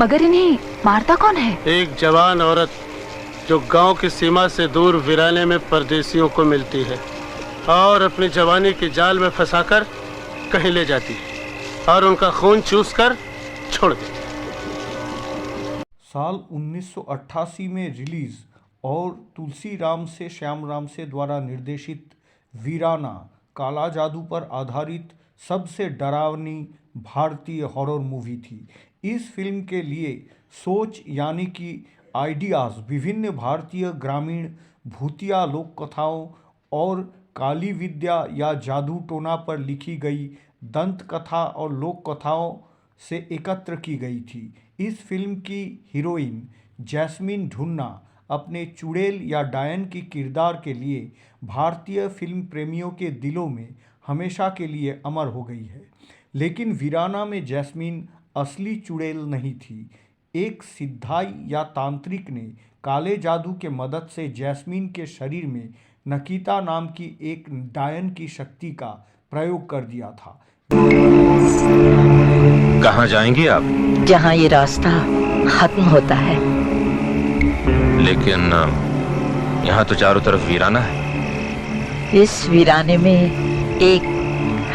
मगर इन्हें मारता कौन है? एक जवान औरत जो गांव की सीमा से दूर वीराने में परदेसियों को मिलती है और अपनी जवानी के जाल में फंसाकर कहीं ले जाती है और उनका खून चूसकर छोड़ देती है। साल 1988 में रिलीज और तुलसी राम से श्याम राम से द्वारा निर्देशित वीराना काला जादू पर आधारित सबसे डरावनी भारतीय हॉरर मूवी थी। इस फिल्म के लिए सोच यानी कि आइडियाज़ विभिन्न भारतीय ग्रामीण भूतिया लोक कथाओं और काली विद्या या जादू टोना पर लिखी गई दंत कथा और लोक कथाओं से एकत्र की गई थी। इस फिल्म की हीरोइन जैस्मीन ढुन्ना अपने चुड़ैल या डायन की किरदार के लिए भारतीय फिल्म प्रेमियों के दिलों में हमेशा के लिए अमर हो गई है। लेकिन वीराना में जैस्मीन असली चुड़ैल नहीं थी। एक सिद्धाई या तांत्रिक ने काले जादू के मदद से जैस्मीन के शरीर में नकीता नाम की एक डायन की शक्ति का प्रयोग कर दिया था। कहाँ जाएंगी आप? जहाँ ये रास्ता खत्म होता है। लेकिन यहाँ तो चारों तरफ वीराना है। इस वीराने में एक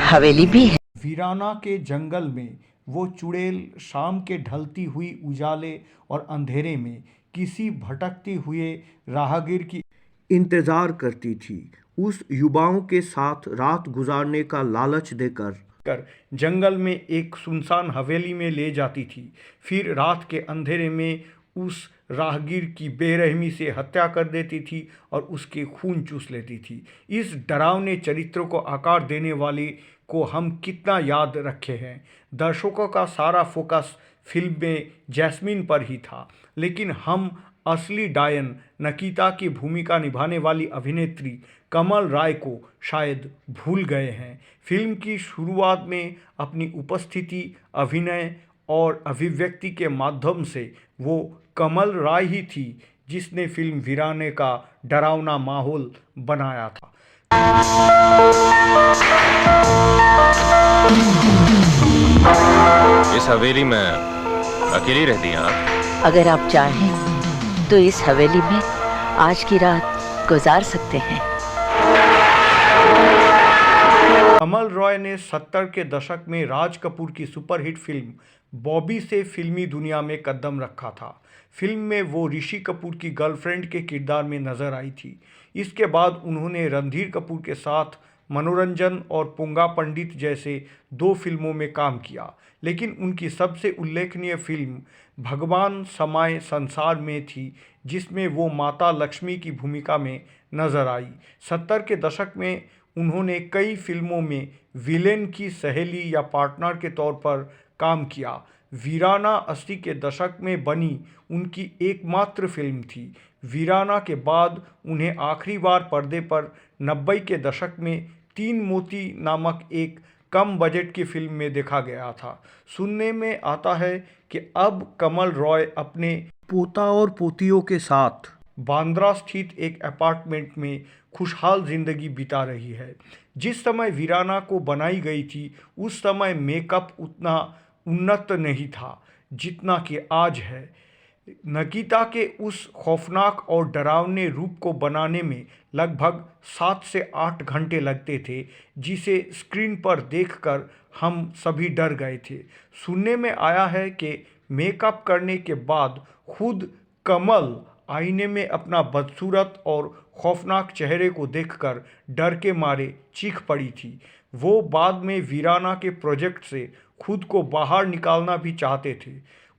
हवेली भी है। वीराना के जंगल में वो चुड़ैल शाम के ढलती हुई उजाले और अंधेरे में किसी भटकते हुए राहगीर की इंतजार करती थी। उस युवाओं के साथ रात गुजारने का लालच देकर जंगल में एक सुनसान हवेली में ले जाती थी। फिर रात के अंधेरे में उस राहगीर की बेरहमी से हत्या कर देती थी और उसके खून चूस लेती थी। इस डरावने चरित्र को आकार देने वाले को हम कितना याद रखे हैं। दर्शकों का सारा फोकस फिल्म में जैस्मीन पर ही था, लेकिन हम असली डायन नकीता की भूमिका निभाने वाली अभिनेत्री कमल राय को शायद भूल गए हैं। फिल्म की शुरुआत में अपनी उपस्थिति, अभिनय और अभिव्यक्ति के माध्यम से वो कमल राय ही थी जिसने फिल्म वीराने का डरावना माहौल बनाया था। इस हवेली में अकेली रहती हैं आप? अगर आप चाहें तो इस हवेली में आज की रात गुजार सकते हैं। कमल रॉय ने 70 के दशक में राज कपूर की सुपरहिट फिल्म बॉबी से फिल्मी दुनिया में कदम रखा था। फिल्म में वो ऋषि कपूर की गर्लफ्रेंड के किरदार में नजर आई थी। इसके बाद उन्होंने रणधीर कपूर के साथ मनोरंजन और पुंगा पंडित जैसे 2 फिल्मों में काम किया, लेकिन उनकी सबसे उल्लेखनीय फिल्म भगवान समाए संसार में थी, जिसमें वो माता लक्ष्मी की भूमिका में नजर आई। 70 के दशक में उन्होंने कई फिल्मों में विलेन की सहेली या पार्टनर के तौर पर काम किया। वीराना 80 के दशक में बनी उनकी एकमात्र फिल्म थी। वीराना के बाद उन्हें आखिरी बार पर्दे पर 90 के दशक में 3 मोती नामक एक कम बजट की फिल्म में देखा गया था। सुनने में आता है कि अब कमल रॉय अपने पोता और पोतियों के साथ बांद्रा स्थित एक अपार्टमेंट में खुशहाल जिंदगी बिता रही है। जिस समय वीराना को बनाई गई थी उस समय मेकअप उतना उन्नत नहीं था जितना कि आज है। नकीता के उस खौफनाक और डरावने रूप को बनाने में लगभग 7 से 8 घंटे लगते थे, जिसे स्क्रीन पर देखकर हम सभी डर गए थे। सुनने में आया है कि मेकअप करने के बाद खुद कमल आईने में अपना बदसूरत और खौफनाक चेहरे को देखकर डर के मारे चीख पड़ी थी। वो बाद में वीराना के प्रोजेक्ट से खुद को बाहर निकालना भी चाहते थे।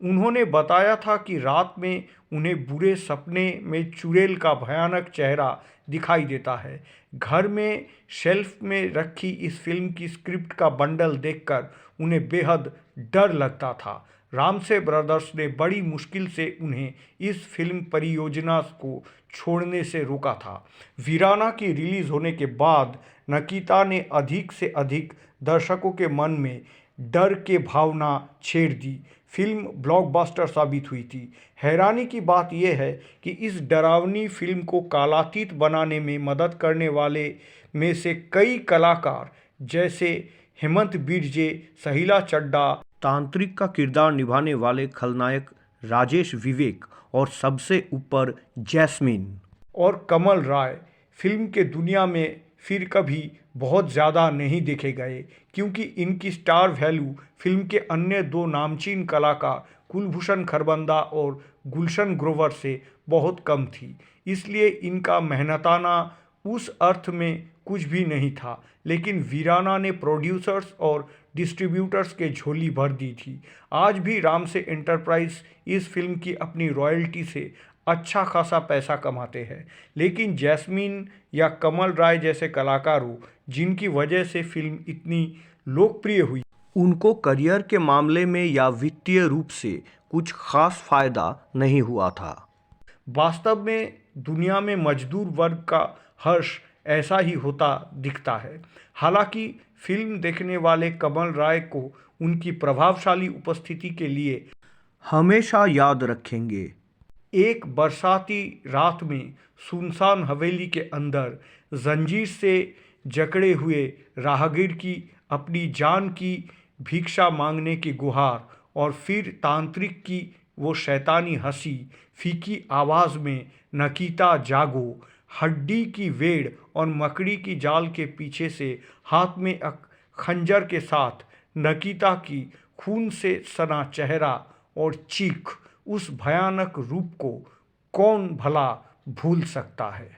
उन्होंने बताया था कि रात में उन्हें बुरे सपने में चुड़ैल का भयानक चेहरा दिखाई देता है। घर में शेल्फ में रखी इस फिल्म की स्क्रिप्ट का बंडल देखकर उन्हें बेहद डर लगता था। रामसे ब्रदर्स ने बड़ी मुश्किल से उन्हें इस फिल्म परियोजना को छोड़ने से रोका था। वीराना की रिलीज होने के बाद नकीता ने अधिक से अधिक दर्शकों के मन में डर के भावना छेड़ दी। फिल्म ब्लॉकबस्टर साबित हुई थी। हैरानी की बात यह है कि इस डरावनी फिल्म को कालातीत बनाने में मदद करने वाले में से कई कलाकार जैसे हेमंत बिर्जे, सहीला चड्ढा, तांत्रिक का किरदार निभाने वाले खलनायक राजेश विवेक और सबसे ऊपर जैस्मिन और कमल राय फिल्म के दुनिया में फिर कभी बहुत ज़्यादा नहीं देखे गए, क्योंकि इनकी स्टार वैल्यू फिल्म के अन्य दो नामचीन कलाकार कुलभूषण खरबंदा और गुलशन ग्रोवर से बहुत कम थी। इसलिए इनका मेहनताना उस अर्थ में कुछ भी नहीं था, लेकिन वीराना ने प्रोड्यूसर्स और डिस्ट्रीब्यूटर्स के झोली भर दी थी। आज भी रामसे एंटरप्राइज इस फिल्म की अपनी रॉयल्टी से अच्छा खासा पैसा कमाते हैं, लेकिन जैस्मिन या कमल राय जैसे कलाकारों जिनकी वजह से फिल्म इतनी लोकप्रिय हुई, उनको करियर के मामले में या वित्तीय रूप से कुछ खास फायदा नहीं हुआ था। वास्तव में दुनिया में मजदूर वर्ग का हर्ष ऐसा ही होता दिखता है। हालांकि फिल्म देखने वाले कमल राय को उनकी प्रभावशाली उपस्थिति के लिए हमेशा याद रखेंगे। एक बरसाती रात में सुनसान हवेली के अंदर जंजीर से जकड़े हुए राहगीर की अपनी जान की भिक्षा मांगने की गुहार और फिर तांत्रिक की वो शैतानी हंसी, फीकी आवाज़ में नकीता जागो, हड्डी की वेड़ और मकड़ी की जाल के पीछे से हाथ में एक खंजर के साथ नकीता की खून से सना चेहरा और चीख, उस भयानक रूप को कौन भला भूल सकता है।